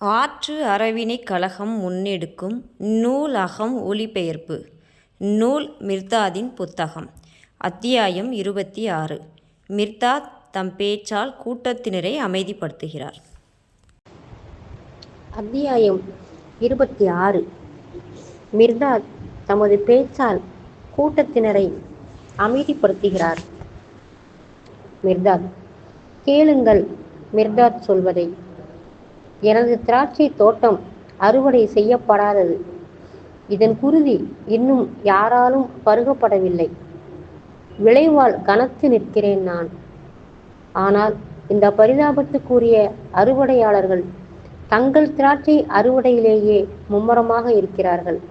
ஆற்று அறவினைக் கழகம் முன்னெடுக்கும் நூல் அகம் ஒலிபெயர்ப்பு. நூல் மிர்தாதின் புத்தகம். அத்தியாயம் 26. மிர்தாத் தம் பேச்சால் கூட்டத்தினரை அமைதிப்படுத்துகிறார். அத்தியாயம் 26. மிர்தாத் தமது பேச்சால் கூட்டத்தினரை அமைதிப்படுத்துகிறார். மிர்தாத்: கேளுங்கள் மிர்தாத் சொல்வதை. எனது திராட்சை தோட்டம் அறுவடை செய்யப்படாதது. இதன் குருதி இன்னும் யாராலும் பருகப்படவில்லை. விளைவால் கனத்து நிற்கிறேன் நான். ஆனால் இந்த பரிதாபத்துக்குரிய அறுவடையாளர்கள் தங்கள் திராட்சை அறுவடையிலேயே மும்முரமாக இருக்கிறார்கள்.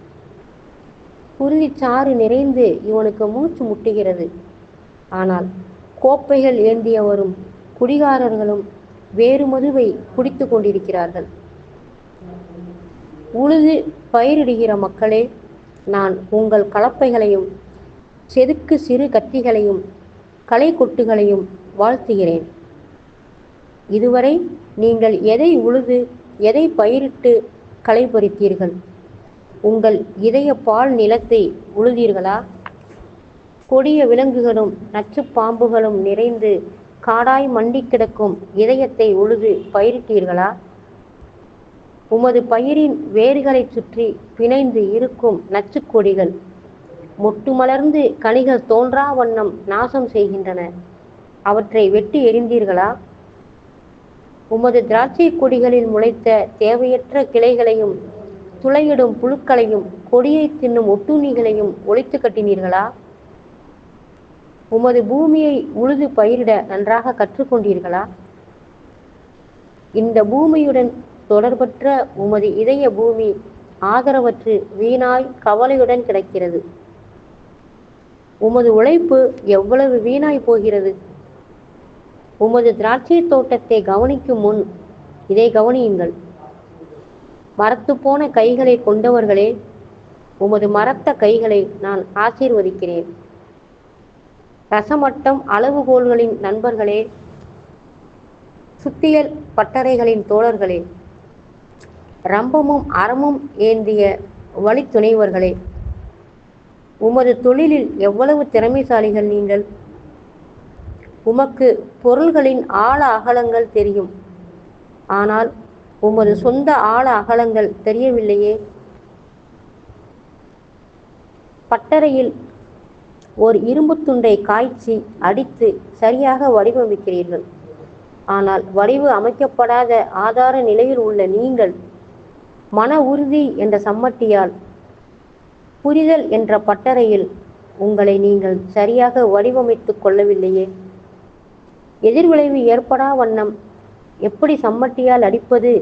குருதிச்சாறு நிறைந்து இவனுக்கு மூச்சு முட்டுகிறது. ஆனால் கோப்பைகள் ஏந்தியவரும் குடிகாரர்களும் வேறு மதுவை குடித்து கொண்டிருக்கிறார்கள். உழுது பயிரிடுகிற மக்களே, நான் உங்கள் கலப்பைகளையும் செதுக்கு சிறு கத்திகளையும் களை கொட்டுகளையும் வாழ்த்துகிறேன். இதுவரை நீங்கள் எதை உழுது எதை பயிரிட்டு களை பறித்தீர்கள்? உங்கள் இதய பால் நிலத்தை உழுதீர்களா? கொடிய விலங்குகளும் நச்சு பாம்புகளும் நிறைந்து காடாய் மண்டி கிடக்கும் இதயத்தை உழுது பயிரிட்டீர்களா? உமது பயிரின் வேர்களை சுற்றி பிணைந்து இருக்கும் நச்சுக்கொடிகள் மொட்டு மலர்ந்து கனிகள் தோன்றா வண்ணம் நாசம் செய்கின்றன. அவற்றை வெட்டி எறிந்தீர்களா? உமது திராட்சை கொடிகளில் முளைத்த தேவையற்ற கிளைகளையும் துளையிடும் புழுக்களையும் கொடியை தின்னும் ஒட்டுண்ணிகளையும் ஒழித்து கட்டினீர்களா? உமது பூமியை உழுது பயிரிட நன்றாக கற்றுக்கொண்டீர்களா? இந்த பூமியுடன் தொடர்பற்ற உமது இதய பூமி ஆதரவற்று வீணாய் கவலையுடன் கிடக்கிறது. உமது உழைப்பு எவ்வளவு வீணாய் போகிறது! உமது திராட்சை தோட்டத்தை கவனிக்கும் முன் இதை கவனியுங்கள். மரத்து போன கைகளை கொண்டவர்களே, உமது மரத்த கைகளை நான் ஆசீர்வதிக்கிறேன். ரசமட்டம் அளவுகோல்களின் நண்பர்களே, சுத்தியல் பட்டறைகளின் தோழர்களே, ரம்பமும் அறமும் ஏந்திய வழித்துணைவர்களே, உமது தொழிலில் எவ்வளவு திறமைசாலிகள் நீங்கள்! உமக்கு பொருள்களின் ஆழ அகலங்கள் தெரியும். ஆனால் உமது சொந்த ஆழ அகலங்கள் தெரியவில்லையே. பட்டறையில் ஒரு இரும்பு துண்டை காய்ச்சி அடித்து சரியாக வடிவமைக்கிறீர்கள். ஆனால் வடிவு அமைக்கப்படாத ஆதார நிலையில் உள்ள நீங்கள் மன உறுதி என்ற சம்மட்டியால் புரிதல் என்ற பட்டறையில் உங்களை நீங்கள் சரியாக வடிவமைத்து கொள்ளவில்லையே. எதிர்விளைவு ஏற்படா வண்ணம் எப்படி சம்மட்டியால் அடிப்பது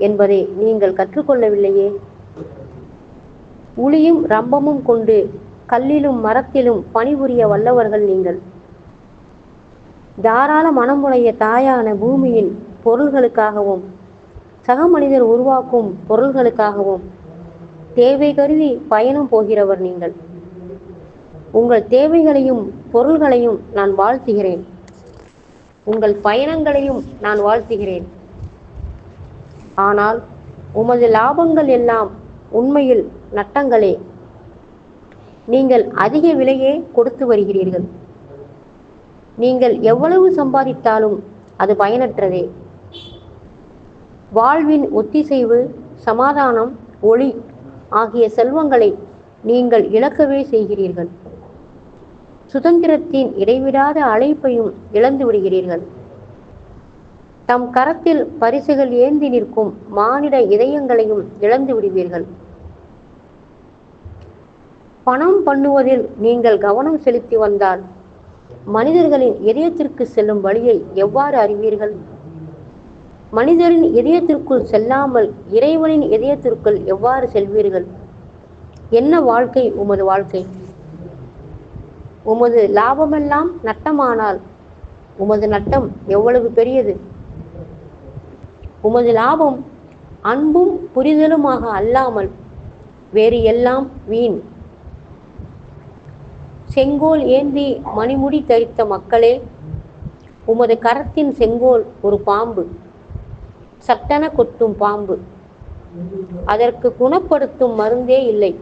என்பதை நீங்கள் கற்றுக்கொள்ளவில்லையே. உளியும் ரம்பமும் கொண்டு கல்லிலும் மரத்திலும் பணிபுரிய வல்லவர்கள் நீங்கள். தாராள மனமுடைய தாயான பூமியின் பொருள்களுக்காகவும் சக மனிதர் உருவாக்கும் பொருள்களுக்காகவும் தேவை கருதி பயணம் போகிறவர் நீங்கள். உங்கள் தேவைகளையும் பொருள்களையும் நான் வாழ்த்துகிறேன். உங்கள் பயணங்களையும் நான் வாழ்த்துகிறேன். ஆனால் உமது லாபங்கள் எல்லாம் உண்மையில் நட்டங்களே. நீங்கள் அதிக விலையே கொடுத்து வருகிறீர்கள். நீங்கள் எவ்வளவு சம்பாதித்தாலும் அது பயனற்றதே. வாழ்வின் ஒத்திசைவு, சமாதானம், ஒளி ஆகிய செல்வங்களை நீங்கள் இழக்கவே செய்கிறீர்கள். சுதந்திரத்தின் இடைவிடாத அழைப்பையும் இழந்து விடுகிறீர்கள். தம் கரத்தில் பரிசுகள் ஏந்தி நிற்கும் மானிட இதயங்களையும் இழந்து விடுவீர்கள். பணம் பண்ணுவதில் நீங்கள் கவனம் செலுத்தி வந்தால் மனிதர்களின் இதயத்திற்கு செல்லும் வழியை எவ்வாறு அறிவீர்கள்? மனிதரின் இதயத்திற்குள் செல்லாமல் இறைவனின் இதயத்திற்குள் எவ்வாறு செல்வீர்கள்? என்ன வாழ்க்கை உமது வாழ்க்கை! உமது லாபமெல்லாம் நட்டமானால் உமது நட்டம் எவ்வளவு பெரியது! உமது லாபம் அன்பும் புரிதலுமாக அல்லாமல் வேறு எல்லாம் வீண். செங்கோல் ஏந்தி மணிமுடி தரித்த மக்களே, உமது கரத்தின் செங்கோல் ஒரு பாம்பு, சட்டென கொத்தும் பாம்பு. அதற்கு குணப்படுத்தும் மருந்தே இல்லை.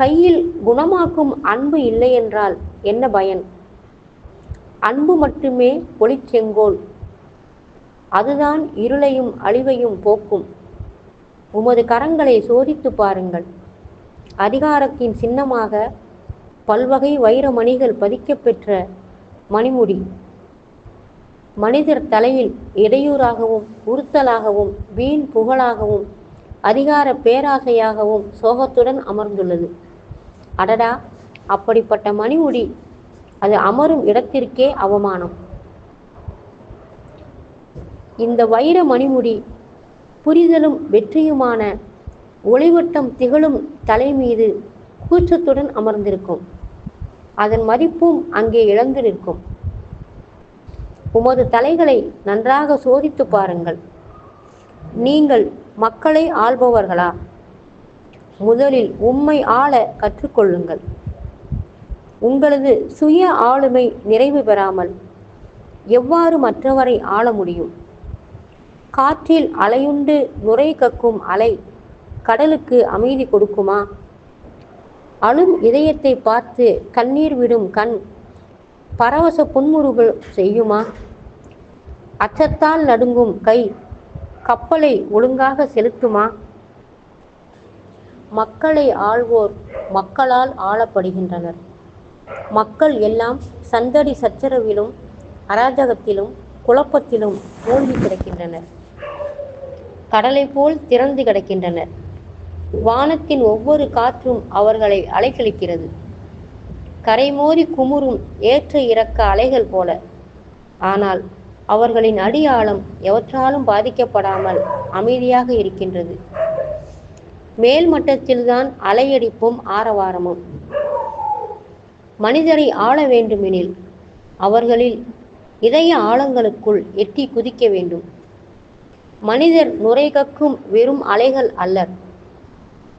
கையில் குணமாக்கும் அன்பு இல்லை என்றால் என்ன பயன்? அன்பு மட்டுமே ஒளிச்செங்கோல். அதுதான் இருளையும் அழிவையும் போக்கும். உமது கரங்களை சோதித்து பாருங்கள். அதிகாரத்தின் சின்னமாக பல்வகை வைரமணிகள் பதிக்கப்பெற்ற மணிமுடி. மனிதர் தலையில் இடையூறாகவும் உறுத்தலாகவும் வீண் புகழாகவும் அதிகார பேராசையாகவும் சோகத்துடன் அமர்ந்துள்ளது. அடடா, அப்படிப்பட்ட மணிமுடி அது அமரும் இடத்திற்கே அவமானம். இந்த வைர மணிமுடி புரிதலும் வெற்றியுமான ஒளிவட்டம் திகழும் தலை மீது கூச்சத்துடன் அமர்ந்திருக்கும். அதன் மதிப்பும் அங்கே இழந்து நிற்கும். உமது தலைகளை நன்றாக சோதித்து பாருங்கள். நீங்கள் மக்களை ஆள்பவர்களா? முதலில் உம்மை ஆள கற்றுக்கொள்ளுங்கள். உங்களது சுய ஆளுமை நிறைவு பெறாமல் எவ்வாறு மற்றவரை ஆள முடியும்? காற்றில் அலையுண்டு நுரை கக்கும் அலை கடலுக்கு அமைதி கொடுக்குமா? அழும் இதயத்தை பார்த்து கண்ணீர் விடும் கண் பரவச புன்முறுவல் செய்யுமா? அச்சத்தால் நடுங்கும் கை கப்பலை ஒழுங்காக செலுத்துமா? மக்களை ஆள்வோர் மக்களால் ஆளப்படுகின்றனர். மக்கள் எல்லாம் சந்தடி சச்சரவிலும் அராஜகத்திலும் குழப்பத்திலும் மூழ்கி கிடக்கின்றனர். கடலை போல் திறந்து கிடக்கின்றனர். வானத்தின் ஒவ்வொரு காற்றும் அவர்களை அலைக்கழிக்கிறது. கரைமோதி குமுறும் ஏற்ற இறக்க அலைகள் போல. ஆனால் அவர்களின் அடியாழம் எவற்றாலும் பாதிக்கப்படாமல் அமைதியாக இருக்கின்றது. மேல் மட்டத்தில்தான் அலையடிப்பும் ஆரவாரமும். மனிதரை ஆள வேண்டுமெனில் அவர்களில் இதய ஆழங்களுக்குள் எட்டி குதிக்க வேண்டும். மனிதர் நுரை கக்கும் வெறும் அலைகள் அல்லர்.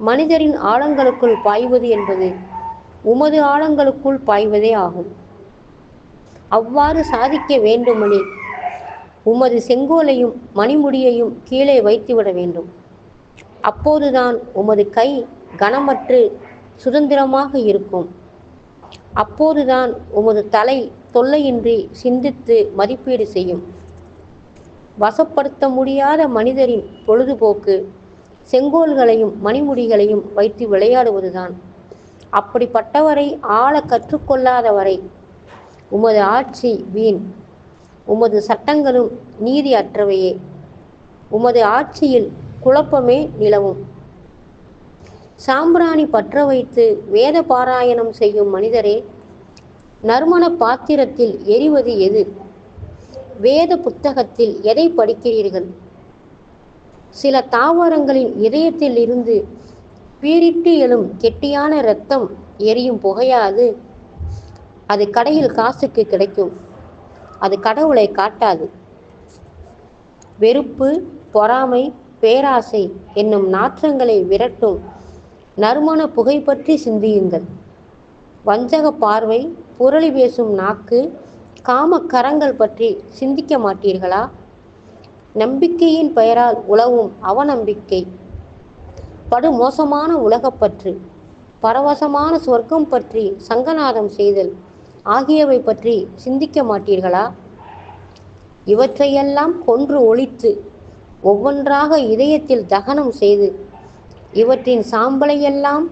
மனிதரின் ஆழங்களுக்குள் பாய்வது என்பது உமது ஆழங்களுக்குள் பாய்வதே ஆகும். அவ்வாறு சாதிக்க வேண்டுமெனில் உமது செங்கோலையும் மணிமுடியையும் கீழே வைத்துவிட வேண்டும். அப்போதுதான் உமது கை கனமற்று சுதந்திரமாக இருக்கும். அப்போதுதான் உமது தலை தொல்லையின்றி சிந்தித்து மதிப்பீடு செய்யும். வசப்படுத்த முடியாத மனிதரின் பொழுதுபோக்கு செங்கோல்களையும் மணிமுடிகளையும் வைத்து விளையாடுவதுதான். அப்படிப்பட்டவரை ஆள கற்றுக்கொள்ளாதவரை உமது ஆட்சி வீண். உமது சட்டங்களும் நீதி அற்றவையே. உமது ஆட்சியில் குழப்பமே நிலவும். சாம்பிராணி பற்ற வைத்து வேத பாராயணம் செய்யும் மனிதரே, நறுமண பாத்திரத்தில் எரிவது எது? வேத புத்தகத்தில் எதை படிக்கிறீர்கள்? சில தாவரங்களின் இதயத்தில் இருந்து பீரிட்டு எழும் கெட்டியான இரத்தம் எரியும் புகையாது. அது கடையில் காசுக்கு கிடைக்கும். அது கடவுளை காட்டாது. வெறுப்பு, பொறாமை, பேராசை என்னும் நாற்றங்களை விரட்டும் நறுமண புகை பற்றி சிந்தியுங்கள். வஞ்சக பார்வை, புரளி பேசும் நாக்கு, காம கரங்கள் பற்றி சிந்திக்க மாட்டீர்களா? நம்பிக்கையின் பெயரால் உலவும் அவநம்பிக்கை, படுமோசமான உலகப்பற்று, பரவசமான சொர்க்கம் பற்றி சங்கநாதம் செய்தல் ஆகியவை பற்றி சிந்திக்க மாட்டீர்களா? இவற்றையெல்லாம் கொன்று ஒழித்து ஒவ்வொன்றாக இதயத்தில் தகனம் செய்து இவற்றின் சாம்பலையெல்லாம்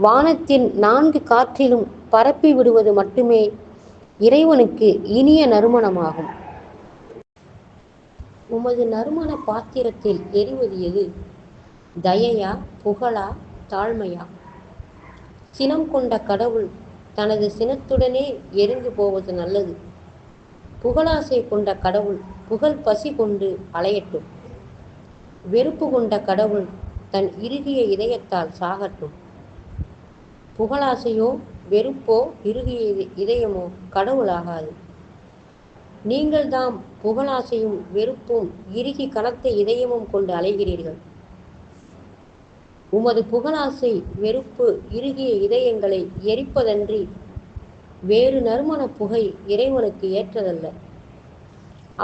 வானத்தின் 4 காற்றிலும் பரப்பி விடுவது மட்டுமே இறைவனுக்கு இனிய நறுமணமாகும். உமது நறுமண பாத்திரத்தில் எரிவது எது? தயையா, புகழா, தாழ்மையா? சினம் கொண்ட கடவுள் தனது சினத்துடனே எரிந்து போவது நல்லது. புகழாசை கொண்ட கடவுள் புகழ் பசி கொண்டு அலையட்டும். வெறுப்பு கொண்ட கடவுள் தன் இறுகிய இதயத்தால் சாகட்டும். புகழாசையோ வெறுப்போ இறுகிய இதயமோ கடவுளாகாது. நீங்கள்தாம் புகழாசையும் வெறுப்பும் இறுகி கனத்த இதயமும் கொண்டு அலைகிறீர்கள். உமது புகழாசை வெறுப்பு இறுகிய இதயங்களை எரிப்பதன்றி வேறு நறுமண புகை இறைவனுக்கு ஏற்றதல்ல.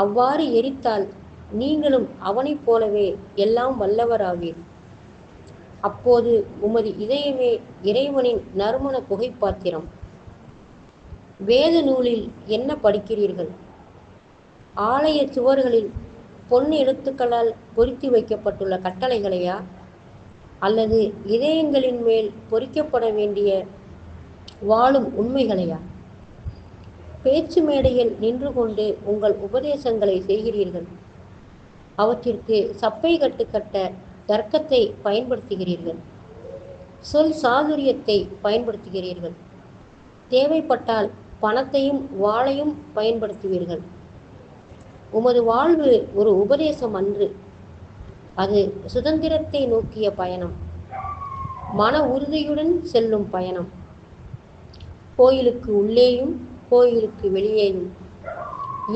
அவ்வாறு எரித்தால் நீங்களும் அவனைப் போலவே எல்லாம் வல்லவராவீர். அப்போது உமது இதயமே இறைவனின் நறுமண புகைப்பாத்திரம். வேத நூலில் என்ன படிக்கிறீர்கள்? ஆலய சுவர்களில் பொன் எழுத்துக்களால் பொறித்து வைக்கப்பட்டுள்ள கட்டளைகளையா, அல்லது இதயங்களின் மேல் பொறிக்கப்பட வேண்டிய வாழும் உண்மைகளையா? பேச்சு மேடையில் நின்று கொண்டு உங்கள் உபதேசங்களை செய்கிறீர்கள். அவற்றிற்கு சப்பை கட்ட தர்க்கத்தை பயன்படுத்துகிறீர்கள். சொல் சாதுரியத்தை பயன்படுத்துகிறீர்கள். தேவைப்பட்டால் பணத்தையும் வாளையும் பயன்படுத்துவீர்கள். உமது வாழ்வு ஒரு உபதேசம் அன்று, அது சுதந்திரத்தை நோக்கிய பயணம், மன உறுதியுடன் செல்லும் பயணம். கோயிலுக்கு உள்ளேயும் கோயிலுக்கு வெளியேயும்,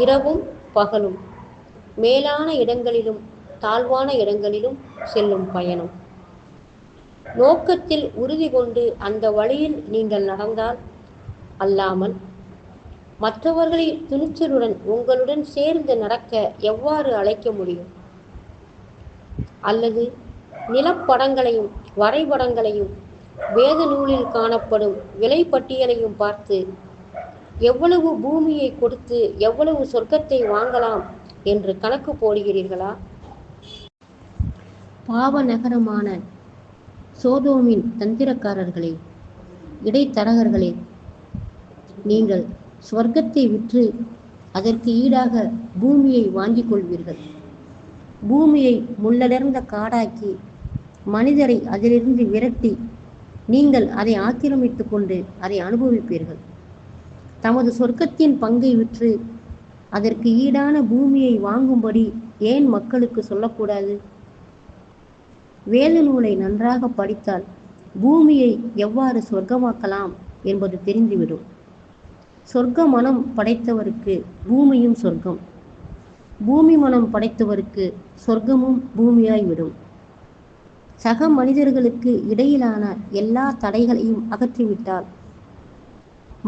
இரவும் பகலும், மேலான இடங்களிலும் தாழ்வான இடங்களிலும் செல்லும் பயணம். நோக்கத்தில் உறுதி கொண்டு அந்த வழியில் நீங்கள் நடந்தால் அல்லாமல் மற்றவர்களை துணிச்சலுடன் உங்களுடன் சேர்ந்து நடக்க எவ்வாறு அழைக்க முடியும்? அல்லது நிலப்படங்களையும் வரைபடங்களையும் வேத நூலில் காணப்படும் விலை பட்டியலையும் பார்த்து எவ்வளவு பூமியை கொடுத்து எவ்வளவு சொர்க்கத்தை வாங்கலாம் என்று கணக்கு போடுகிறீர்களா? பாவ நகரமான சோதோமின் தந்திரக்காரர்களே, இடைத்தரகர்களே, நீங்கள் சொர்க்கத்தை விற்று அதற்கு ஈடாக பூமியை வாங்கிக் கொள்வீர்கள். பூமியை முள்ளடர்ந்த காடாக்கி மனிதரை அதிலிருந்து விரட்டி நீங்கள் அதை ஆக்கிரமித்து கொண்டு அதை அனுபவிப்பீர்கள். தமது சொர்க்கத்தின் பங்கை விற்று அதற்கு ஈடான பூமியை வாங்கும்படி ஏன் மக்களுக்கு சொல்லக்கூடாது? வேத நூலை நன்றாக படித்தால் பூமியை எவ்வாறு சொர்க்கமாக்கலாம் என்பது தெரிந்துவிடும். சொர்க்க மனம் படைத்தவருக்கு பூமியும் சொர்க்கம், பூமி மனம் படைத்தவருக்கு சொர்க்கமும் பூமியாய்விடும். சக மனிதர்களுக்கு இடையிலான எல்லா தடைகளையும் அகற்றிவிட்டால்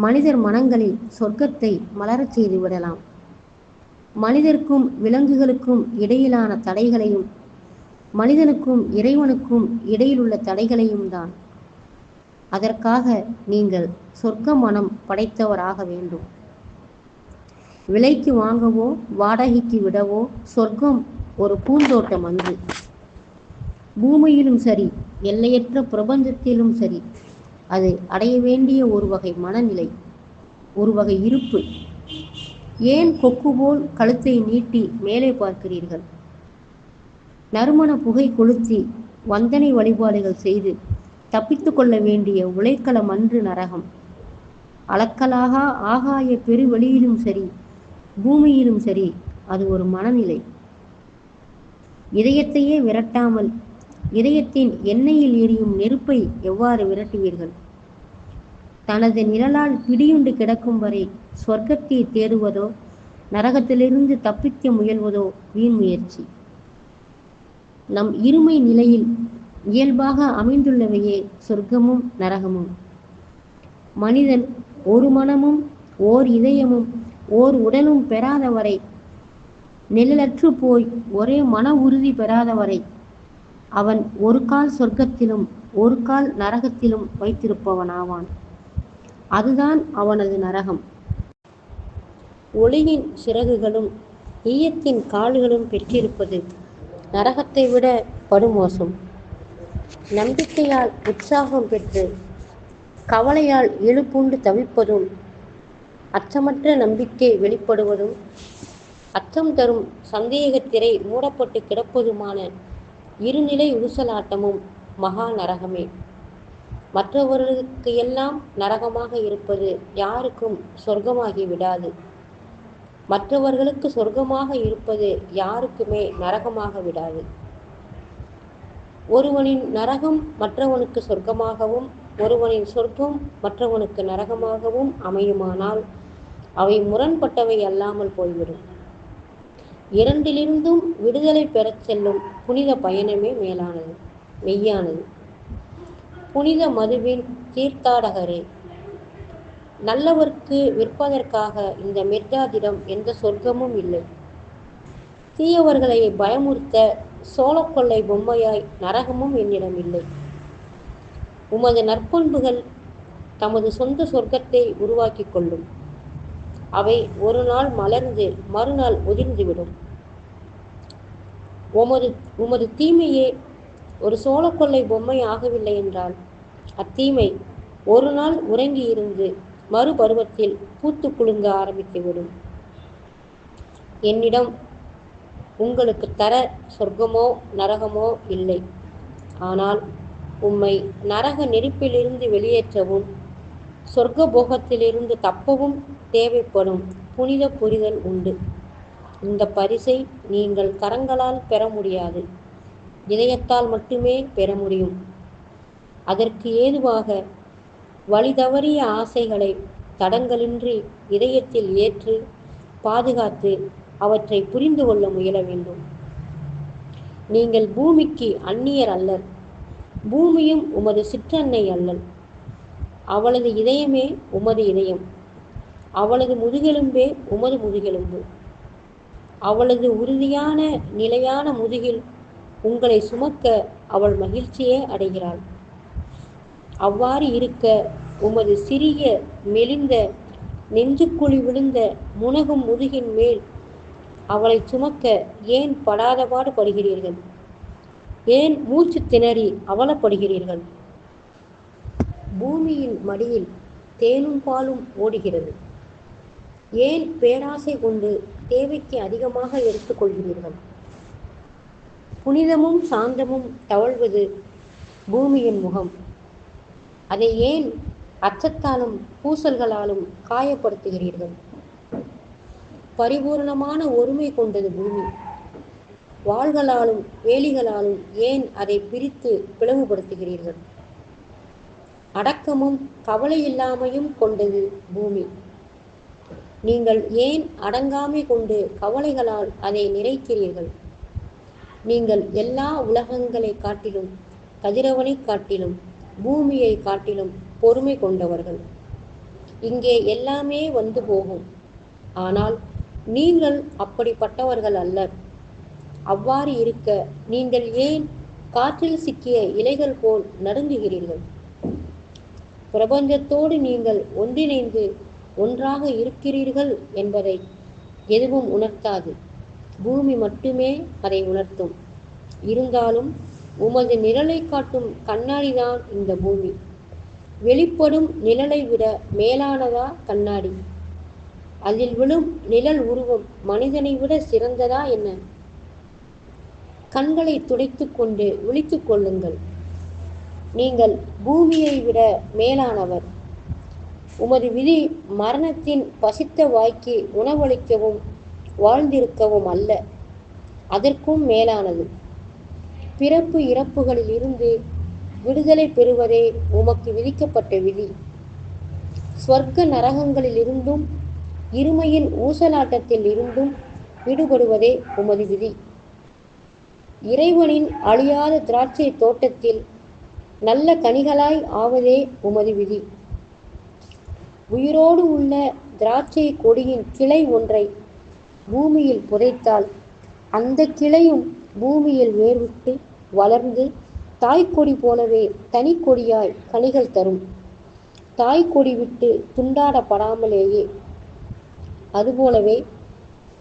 மனிதர் மனங்களில் சொர்க்கத்தை மலரச் செய்து விடலாம். மனிதருக்கும் விலங்குகளுக்கும் இடையிலான தடைகளையும் மனிதனுக்கும் இறைவனுக்கும் இடையிலுள்ள தடைகளையும் தான். அதற்காக நீங்கள் சொர்க்க மனம் படைத்தவராக வேண்டும். விலைக்கு வாங்கவோ வாடகைக்கு விடவோ சொர்க்கம் ஒரு பூந்தோட்டம் அன்று. பூமியிலும் சரி, எல்லையற்ற பிரபஞ்சத்திலும் சரி, அது அடைய வேண்டிய ஒரு வகை மனநிலை, ஒரு வகை இருப்பு. ஏன் கொக்கு போல் கழுத்தை நீட்டி மேலே பார்க்கிறீர்கள்? நறுமண புகை கொளுத்தி வந்தனை வழிபாடுகள் செய்து தப்பித்து கொள்ள வேண்டிய உழைக்களம் அன்று நரகம். அளக்கலாக ஆகாய பெருவெளியிலும் சரி, பூமியிலும் சரி, அது ஒரு மனநிலை. இதயத்தையே விரட்டாமல் இதயத்தின் எண்ணெயில் எரியும் நெருப்பை எவ்வாறு விரட்டுவீர்கள்? தனது நிழலால் பிடியுண்டு கிடக்கும் வரை சொர்க்கத்தை தேடுவதோ நரகத்திலிருந்து தப்பிக்க முயல்வதோ வீண் முயற்சி. நம் இருமை நிலையில் இயல்பாக அமைந்துள்ளவையே சொர்க்கமும் நரகமும். மனிதன் ஒரு மனமும் ஓர் இதயமும் ஓர் உடலும் பெறாதவரை, நிழலற்று போய் ஒரே மன உறுதி பெறாதவரை அவன் ஒரு கால் சொர்க்கத்திலும் ஒரு கால் நரகத்திலும் வைத்திருப்பவனாவான். அதுதான் அவனது நரகம். ஒளியின் சிறகுகளும் ஈயத்தின் கால்களும் பெற்றிருப்பது நரகத்தை விட படுமோசம். நம்பிக்கையால் உற்சாகம் பெற்று கவலையால் எழுப்புண்டு தவிப்பதும், அச்சமற்ற நம்பிக்கை வெளிப்படுவதும், அச்சம் தரும் சந்தேகத்திரை மூடப்பட்டு கிடப்பதுமான இருநிலை ஊசலாட்டமும் மகா நரகமே. மற்றவர்களுக்கு எல்லாம் நரகமாக இருப்பது யாருக்கும் சொர்க்கமாகி விடாது. மற்றவர்களுக்கு சொர்க்கமாக இருப்பது யாருக்குமே நரகமாக விடாது. ஒருவனின் நரகம் மற்றவனுக்கு சொர்க்கமாகவும் ஒருவனின் சொர்க்கம் மற்றவனுக்கு நரகமாகவும் அமையுமானால் அவை முரண்பட்டவை அல்லாமல் போய்விடும். இரண்டிலிருந்தும் விடுதலை பெறச் செல்லும் புனித பயணமே மேலானது, மெய்யானது. புனித மதுவின் தீர்த்தாடகரே, நல்லவர்க்கு விற்பதற்காக இந்த மிர்தாதிடம் எந்த சொர்க்கமும் இல்லை. தீயவர்களை பயமுறுத்த சோளக்கொள்ளை பொம்மையாய் நரகமும் என்னிடம் இல்லை. உமது நற்பண்புகள் தமது சொந்த சொர்க்கத்தை உருவாக்கி கொள்ளும். அவை ஒரு நாள் மலர்ந்து மறுநாள் உதிர்ந்துவிடும். உமது தீமையே ஒரு சோளக்கொள்ளை பொம்மை ஆகவில்லை என்றால் அத்தீமை ஒரு நாள் உறங்கி இருந்து மறுபருவத்தில் பூத்து குலுங்க ஆரம்பித்துவிடும். என்னிடம் உங்களுக்கு தர சொர்க்கமோ நரகமோ இல்லை. ஆனால் உம்மை நரக நெருப்பிலிருந்து வெளியேற்றவும் சொர்க்க போகத்திலிருந்து தப்பவும் தேவைப்படும் புனித புரிதல் உண்டு. இந்த பரிசை நீங்கள் கரங்களால் பெற முடியாது, இதயத்தால் மட்டுமே பெற முடியும். அதற்கு ஏதுவாக வழி தவறிய ஆசைகளை தடங்களின்றி இதயத்தில் ஏற்று பாதுகாத்து அவற்றை புரிந்து கொள்ள முயல வேண்டும். நீங்கள் பூமிக்கு அந்நியர் அல்லர். பூமியும் உமது சிற்றன்னை அல்லல். அவளது இதயமே உமது இதயம், அவளது முதுகெலும்பே உமது முதுகெலும்பு. அவளது உறுதியான நிலையான முதுகில் உங்களை சுமக்க அவள் மகிழ்ச்சியே அடைகிறாள். அவ்வாறு இருக்க உமது சிறிய மெலிந்த நெஞ்சுக்குழி விழுந்த முனகும் முதுகின் மேல் அவளை சுமக்க ஏன் படாதபாடு படுகிறீர்கள்? ஏன் மூச்சு திணறி அவலப்படுகிறீர்கள்? பூமியின் மடியில் தேனும் பாலும் ஓடுகிறது. ஏன் பேராசை கொண்டு தேவைக்கு அதிகமாக எடுத்துக்கொள்கிறீர்கள்? புனிதமும் சாந்தமும் தவழ்வது பூமியின் முகம். அதை ஏன் அச்சத்தாலும் பூசல்களாலும் காயப்படுத்துகிறீர்கள்? பரிபூர்ணமான ஒருமை கொண்டது பூமி. வாள்களாலும் வேலிகளாலும் ஏன் அதை பிரித்து பிளவுபடுத்துகிறீர்கள்? அடக்கமும் கவலை இல்லாமையும் கொண்டது பூமி. நீங்கள் ஏன் அடங்காமை கொண்டு கவலைகளால் அதை நிறைக்கிறீர்கள்? நீங்கள் எல்லா உலகங்களை காட்டிலும், கதிரவனை காட்டிலும், பூமியை காட்டிலும் பொறுமை கொண்டவர்கள். இங்கே எல்லாமே வந்து போகும். ஆனால் நீங்கள் அப்படிப்பட்டவர்கள் அல்லர். அவ்வாறு இருக்க நீங்கள் ஏன் காற்றில் சிக்கிய இலைகள் போல் நடுங்குகிறீர்கள்? பிரபஞ்சத்தோடு நீங்கள் ஒன்றிணைந்து ஒன்றாக இருக்கிறீர்கள் என்பதை எதுவும் உணர்த்தாது. பூமி மட்டுமே அதை உணர்த்தும். இருந்தாலும் உமது நிழலை காட்டும் கண்ணாடிதான் இந்த பூமி. வெளிப்படும் நிழலை விட மேலானதா கண்ணாடி? அதில் விழும் நிழல் உருவம் மனிதனை விட சிறந்ததா என்ன? கண்களை துடைத்து கொண்டு விழித்து கொள்ளுங்கள். நீங்கள் பூமியை விட மேலானவர். உமது விதி மரணத்தின் பசித்த வாய்க்கு உணவளிக்கவும் வாழ்ந்திருக்கவும் அல்ல, அதற்கும் மேலானது. பிறப்பு இறப்புகளில் இருந்து விடுதலை பெறுவதே உமக்கு விதிக்கப்பட்ட விதி. ஸ்வர்க்க நரகங்களில் இருந்தும் இருமையின் ஊசலாட்டத்தில் இருந்தும் விடுபடுவதே உமது விதி. இறைவனின் அழியாத திராட்சை தோட்டத்தில் நல்ல கனிகளாய் ஆவதே உமது விதி. உயிரோடு உள்ள திராட்சை கொடியின் கிளை ஒன்றை பூமியில் புதைத்தால் அந்த கிளையும் பூமியில் வேர்விட்டு வளர்ந்து தாய்க்கொடி போலவே தனி கொடியாய் கனிகள் தரும். தாய்க்கொடி விட்டு துண்டாடப்படாமலேயே. அதுபோலவே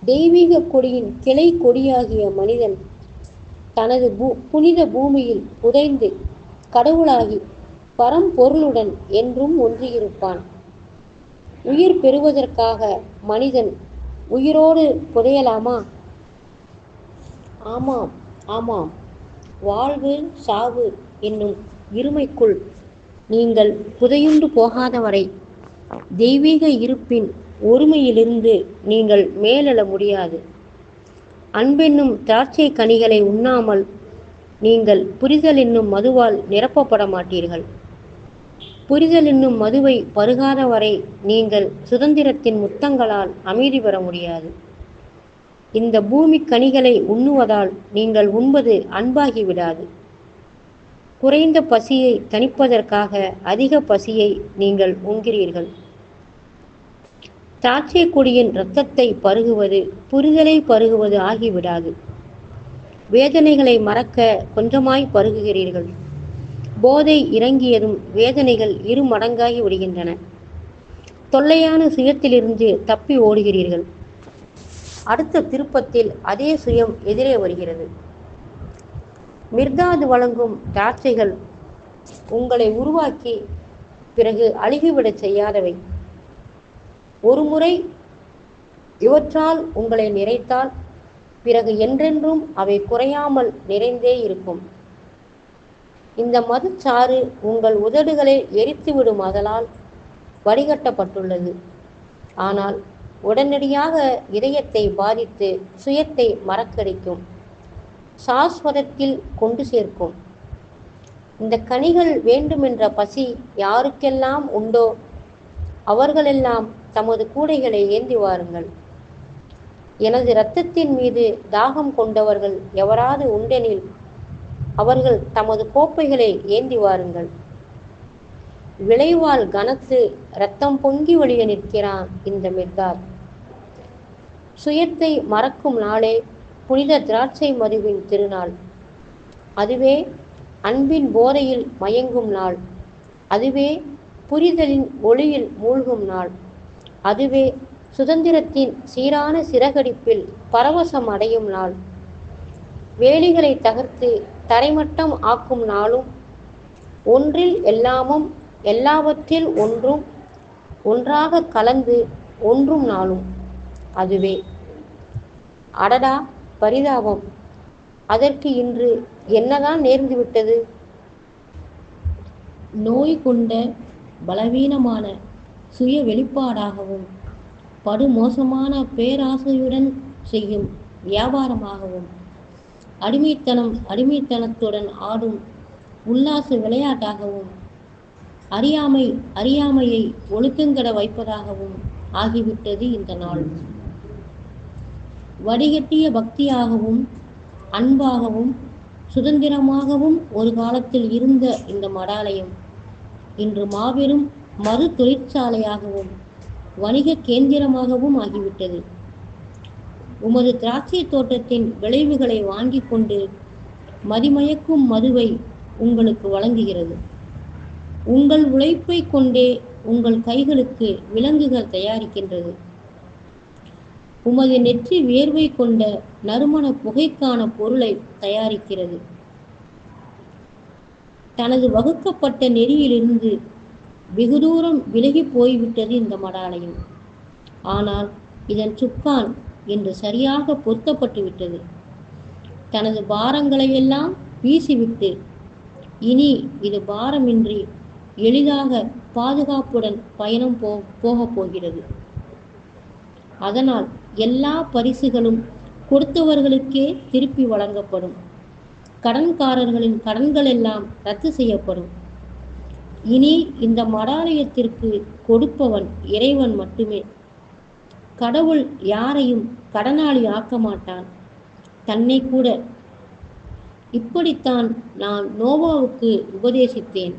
தெய்வீக கொடியின் கிளை கொடியாகிய மனிதன் தனது புனித பூமியில் புதைந்து கடவுளாகி பரம்பொருளுடன் என்றும் ஒன்றியிருப்பான். உயிர் பெறுவதற்காக மனிதன் உயிரோடு புதையலாமா? ஆமாம், ஆமாம். வாழ்வு சாவு என்னும் இருமைக்குள் நீங்கள் புதையுண்டு போகாதவரை தெய்வீக இருப்பின் ஒருமையிலிருந்து நீங்கள் மேலெழ முடியாது. அன்பென்னும் திராட்சை கனிகளை உண்ணாமல் நீங்கள் புரிதல் என்னும் மதுவால் நிரப்பப்பட மாட்டீர்கள். புரிதல் என்னும் மதுவை பருகாத வரை நீங்கள் சுதந்திரத்தின் முத்தங்களால் அமைதி பெற முடியாது. இந்த பூமி கனிகளை உண்ணுவதால் நீங்கள் உண்பது அன்பாகிவிடாது. குறைந்த பசியை தணிப்பதற்காக அதிக பசியை நீங்கள் உண்கிறீர்கள். திராட்சை கொடியின் இரத்தத்தை பருகுவது புரிதலை பருகுவது ஆகிவிடாது. வேதனைகளை மறக்க கொஞ்சமாய் பருகுகிறீர்கள். போதை இறங்கியதும் வேதனைகள் 2 மடங்காகி விடுகின்றன. தொல்லையான சுயத்திலிருந்து தப்பி ஓடுகிறீர்கள். அடுத்த திருப்பத்தில் அதே சுயம் எதிரே வருகிறது. மிர்தாது வழங்கும் திராட்சைகள் உங்களை உருவாக்கி பிறகு அழுகிவிடச் செய்யாதவை. ஒரு முறை இவற்றால் உங்களை நிறைத்தால் பிறகு என்றென்றும் அவை குறையாமல் நிறைந்தே இருக்கும். இந்த மதுச்சாறு உங்கள் உதடுகளை எரித்துவிடும் ஆதலால் வடிகட்டப்பட்டுள்ளது. ஆனால் உடனடியாக இதயத்தை பாதித்து சுயத்தை மறக்கடிக்கும், சாஸ்வதத்தில் கொண்டு சேர்க்கும். இந்த கனிகள் வேண்டுமென்ற பசி யாருக்கெல்லாம் உண்டோ அவர்களெல்லாம் தமது கூடைகளை ஏந்தி வாருங்கள். எனது இரத்தத்தின் மீது தாகம் கொண்டவர்கள் எவராது உண்டெனில் அவர்கள் தமது கோப்பைகளை ஏந்தி வாருங்கள். விளைவால் கனத்து இரத்தம் பொங்கி வழிய நிற்கிறான் இந்த மிர்தாத். சுயத்தை மறக்கும் நாளே புனித திராட்சை மதுவின் திருநாள். அதுவே அன்பின் போதையில் மயங்கும் நாள். அதுவே புரிதலின் ஒளியில் மூழ்கும் நாள். அதுவே சுதந்திரத்தின் சீரான சிறகடிப்பில் பரவசம் அடையும் நாள். வேலிகளை தகர்த்து தரைமட்டம் ஆக்கும் நாளும், ஒன்றில் எல்லாமும் எல்லாவற்றில் ஒன்றும் ஒன்றாக கலந்து ஒன்றும் நாளும். அதுவே. அடடா பரிதாபம்! அதற்கு இன்று என்னதான் நேர்ந்துவிட்டது? நோய் கொண்ட பலவீனமான சுய வெளிப்பாடாகவும் படுமோசமான பேராசையுடன் செய்யும் வியாபாரமாகவும் அடிமைத்தனத்துடன் ஆடும் உல்லாச விளையாட்டாகவும் அறியாமையை ஒழுக்கங்கெட வைப்பதாகவும் ஆகிவிட்டது இந்த நாள். வடிகட்டிய பக்தியாகவும் அன்பாகவும் சுதந்திரமாகவும் ஒரு காலத்தில் இருந்த இந்த மடாலயம் இன்று மாபெரும் மது தொழிற்சாலையாகவும் வணிக கேந்திரமாகவும் ஆகிவிட்டது. உமது திராட்சை தோட்டத்தின் விளைவுகளை வாங்கி கொண்டு மதிமயக்கும் மதுவை உங்களுக்கு வழங்குகிறது. உங்கள் உழைப்பை கொண்டே உங்கள் கைகளுக்கு விலங்குகள் தயாரிக்கின்றது. உமது நெற்றி வேர்வை கொண்ட நறுமண புகைக்கான பொருளை தயாரிக்கிறது. தனது வகுக்கப்பட்ட நெறியிலிருந்து வெகு தூரம் விலகி போய்விட்டது இந்த மடாலயம். ஆனால் இதன் சுக்கான் என்று சரியாக பொருத்தப்பட்டு விட்டது. தனது பாரங்களையெல்லாம் வீசிவிட்டு இனி இது பாரமின்றி எளிதாக பாதுகாப்புடன் பயணம் போகப் போகிறது. அதனால் எல்லா பரிசுகளும் கொடுத்தவர்களுக்கே திருப்பி வழங்கப்படும். கடன்காரர்களின் கடன்கள் எல்லாம் ரத்து செய்யப்படும். இனி இந்த மடாலயத்திற்கு கொடுப்பவன் இறைவன் மட்டுமே. கடவுள் யாரையும் கடனாளி ஆக்க மாட்டான், தன்னை கூட. இப்படித்தான் நான் நோவாவுக்கு உபதேசித்தேன்,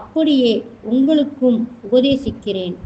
அப்படியே உங்களுக்கும் உபதேசிக்கிறேன்.